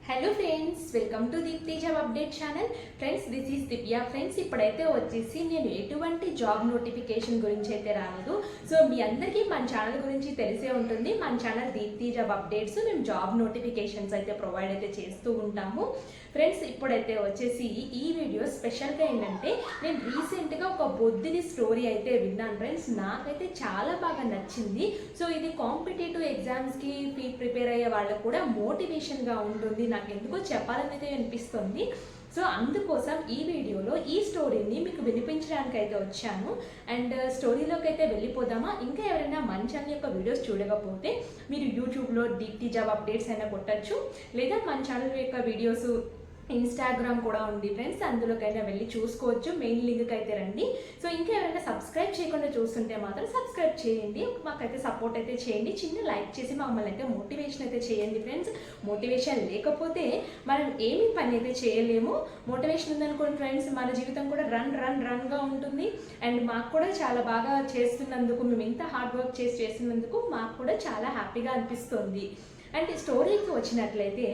Hello friends, welcome to Deepthi job update channel. Friends, this is Divya. Friends, ఇప్పుడైతే వచ్చేసి నేను ఎటువంటి జాబ్ నోటిఫికేషన్ గురించి అయితే రాలేదు. సో మీ అందరికీ మన ఛానల్ గురించి తెలిసే ఉంటుంది. మన ఛానల్ దీప్తి జాబ్ అప్డేట్స్, మేము జాబ్ నోటిఫికేషన్స్ అయితే ప్రొవైడ్ అయితే చేస్తూ ఉంటాము. ఫ్రెండ్స్, ఇప్పుడైతే వచ్చేసి ఈ వీడియో స్పెషల్గా ఏంటంటే, నేను రీసెంట్గా ఒక బొద్దుని స్టోరీ అయితే విన్నాను. ఫ్రెండ్స్, నాకైతే చాలా బాగా నచ్చింది. సో ఇది కాంపిటేటివ్ ఎగ్జామ్స్కి ప్రిపేర్ అయ్యే వాళ్ళకు కూడా మోటివేషన్గా ఉంటుంది. నాకు ఎందుకో చెప్పాలనేది అనిపిస్తుంది. సో అందుకోసం ఈ వీడియోలో ఈ స్టోరీని మీకు వినిపించడానికి అయితే వచ్చాను. అండ్ స్టోరీలోకి అయితే వెళ్ళిపోదామా? ఇంకా ఎవరైనా మన ఛానల్ యొక్క వీడియోస్ చూడకపోతే మీరు యూట్యూబ్లో దీప్తి జాబ్ అప్డేట్స్ అయినా కొట్టచ్చు, లేదా మన ఛానల్ యొక్క వీడియోస్ ఇన్స్టాగ్రామ్ కూడా ఉంది ఫ్రెండ్స్, అందులోకైనా వెళ్ళి చూసుకోవచ్చు. మెయిన్ లింక్కి అయితే రండి. సో ఇంకా ఎవరైనా సబ్స్క్రైబ్ చేయకుండా చూస్తుంటే మాత్రం సబ్స్క్రైబ్ చేయండి, మాకైతే సపోర్ట్ అయితే చేయండి. చిన్న లైక్ చేసి మమ్మల్ని అయితే మోటివేషన్ అయితే చేయండి ఫ్రెండ్స్. మోటివేషన్ లేకపోతే మనం ఏమీ పని అయితే చేయలేము. మోటివేషన్ ఉందనుకోండి ఫ్రెండ్స్, మన జీవితం కూడా రన్గా ఉంటుంది. అండ్ మాకు కూడా చాలా బాగా చేస్తున్నందుకు, మేము ఇంత హార్డ్ వర్క్ చేస్తున్నందుకు మాకు కూడా చాలా హ్యాపీగా అనిపిస్తుంది. అండ్ స్టోరీకి వచ్చినట్లయితే,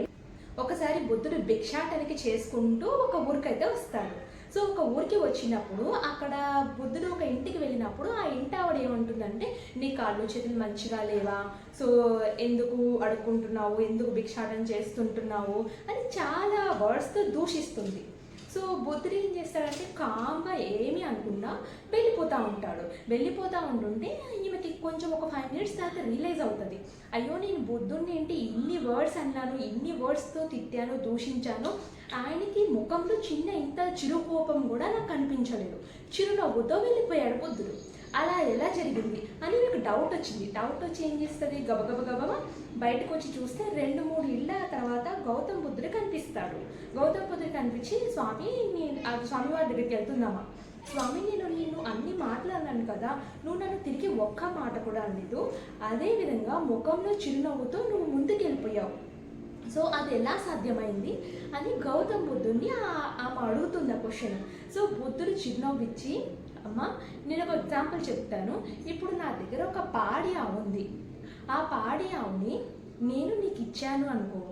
ఒకసారి బుద్ధుడు భిక్షాటనకి చేసుకుంటూ ఒక ఊరికైతే వస్తాడు. సో ఒక ఊరికి వచ్చినప్పుడు అక్కడ బుద్ధుడు ఒక ఇంటికి వెళ్ళినప్పుడు ఆ ఇంటి ఆవిడ ఏమంటుందంటే, నీ కాళ్ళు చేతులు మంచిగా లేవా, సో ఎందుకు అడుక్కుంటున్నావు, ఎందుకు భిక్షాటన చేస్తుంటున్నావు అని చాలా వర్డ్స్తో దూషిస్తుంది. సో బుద్ధుడు ఏం చేస్తాడంటే, కామ్గా ఏమీ అనుకుండా వెళ్ళిపోతూ ఉంటుంటే ఈమెకి కొంచెం ఒక 5 minutes తర్వాత రియలైజ్ అవుతుంది, అయ్యో నేను బుద్ధుడిని ఏంటి ఇన్ని వర్డ్స్ అన్నాను, ఇన్ని వర్డ్స్తో తిట్టాను, దూషించాను, ఆయనకి ముఖంలో చిన్న ఇంత చిరుకోపం కూడా నాకు కనిపించలేదు, చిరునవ్వుతో వెళ్ళిపోయాడు బుద్ధుడు. అలా ఎలా జరిగింది అని నాకు డౌట్ వచ్చింది. డౌట్ వచ్చి ఏం చేస్తుంది, గబగబా బయటకు వచ్చి చూస్తే 2-3 ఇళ్ళ తర్వాత గౌతమ్ బుద్ధుడు కనిపిస్తాడు. గౌతమ్ బుద్ధుడు కనిపించి, స్వామి స్వామివారి దగ్గరికి వెళ్తుందామా, స్వామి నేను అన్ని మాటలు అన్నాను కదా, నువ్వు నన్ను తిరిగి ఒక్క మాట కూడా అనలేదు, అదేవిధంగా ముఖంలో చిరునవ్వుతో నువ్వు ముందుకు వెళ్ళిపోయావు, సో అది ఎలా సాధ్యమైంది అని గౌతమ్ బుద్ధుడిని ఆమె అడుగుతుంది ఆ క్వశ్చన్. సో బుద్ధుడు చిరునవ్వు ఇచ్చి, అమ్మ నేను ఒక ఎగ్జాంపుల్ చెప్తాను. ఇప్పుడు నా దగ్గర ఒక పాడి ఆవు ఉంది. ఆ పాడి ఆవుని నేను నీకు ఇచ్చాను అనుకో,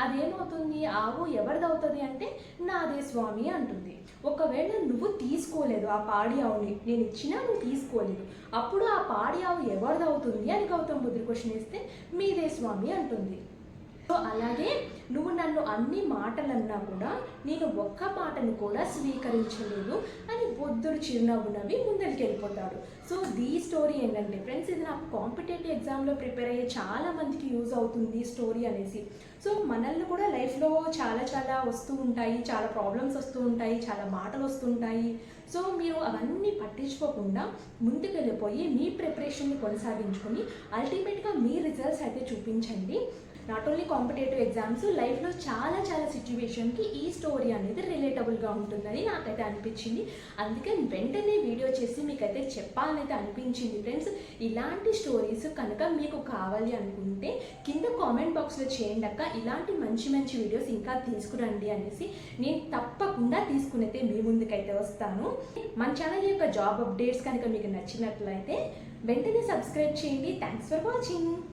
అదేమవుతుంది, ఆవు ఎవరిదవుతుంది అంటే నాదే స్వామి అంటుంది. ఒకవేళ నువ్వు తీసుకోలేదు ఆ పాడి ఆవుని, నేను ఇచ్చినా నువ్వు తీసుకోలేదు, అప్పుడు ఆ పాడి ఆవు ఎవరిదవుతుంది అని గౌతమ్ బుద్ధుడు క్వశ్చన్ వేస్తే మీదే స్వామి అంటుంది. సో అలాగే నువ్వు నన్ను అన్ని మాటలు అన్నా కూడా నేను ఒక్క మాటను కూడా స్వీకరించలేదు అని బుద్ధుడు చిరునవ్వు నవ్వి ముందరికి వెళ్ళిపోతాడు. సో దీ స్టోరీ ఏంటంటే ఫ్రెండ్స్, ఇది నాకు కాంపిటేటివ్ ఎగ్జామ్లో ప్రిపేర్ అయ్యే చాలా మందికి యూజ్ అవుతుంది స్టోరీ అనేసి. సో మనల్ని కూడా లైఫ్లో చాలా వస్తూ ఉంటాయి, చాలా ప్రాబ్లమ్స్ వస్తూ ఉంటాయి, చాలా మాటలు వస్తుంటాయి. సో మీరు అవన్నీ పట్టించుకోకుండా ముందుకు వెళ్ళిపోయి మీ ప్రిపరేషన్ని కొనసాగించుకొని అల్టిమేట్గా మీ రిజల్ట్స్ అయితే చూపించండి. నాట్ ఓన్లీ కాంపిటేటివ్ ఎగ్జామ్స్, లైఫ్లో చాలా సిచ్యువేషన్కి ఈ స్టోరీ అనేది రిలేటబుల్గా ఉంటుందని నాకైతే అనిపించింది. అందుకే వెంటనే వీడియో చేసి మీకైతే చెప్పాలనైతే అనిపించింది ఫ్రెండ్స్. ఇలాంటి స్టోరీస్ కనుక మీకు కావాలి అనుకుంటే కింద కామెంట్ బాక్స్లో చేయండి అక్క, ఇలాంటి మంచి వీడియోస్ ఇంకా తీసుకురండి అనేసి. నేను తప్పకుండా తీసుకునైతే మీ ముందుకైతే వస్తాను. మన ఛానల్ యొక్క జాబ్ అప్డేట్స్ కనుక మీకు నచ్చినట్లయితే వెంటనే సబ్స్క్రైబ్ చేయండి. Thanks for watching.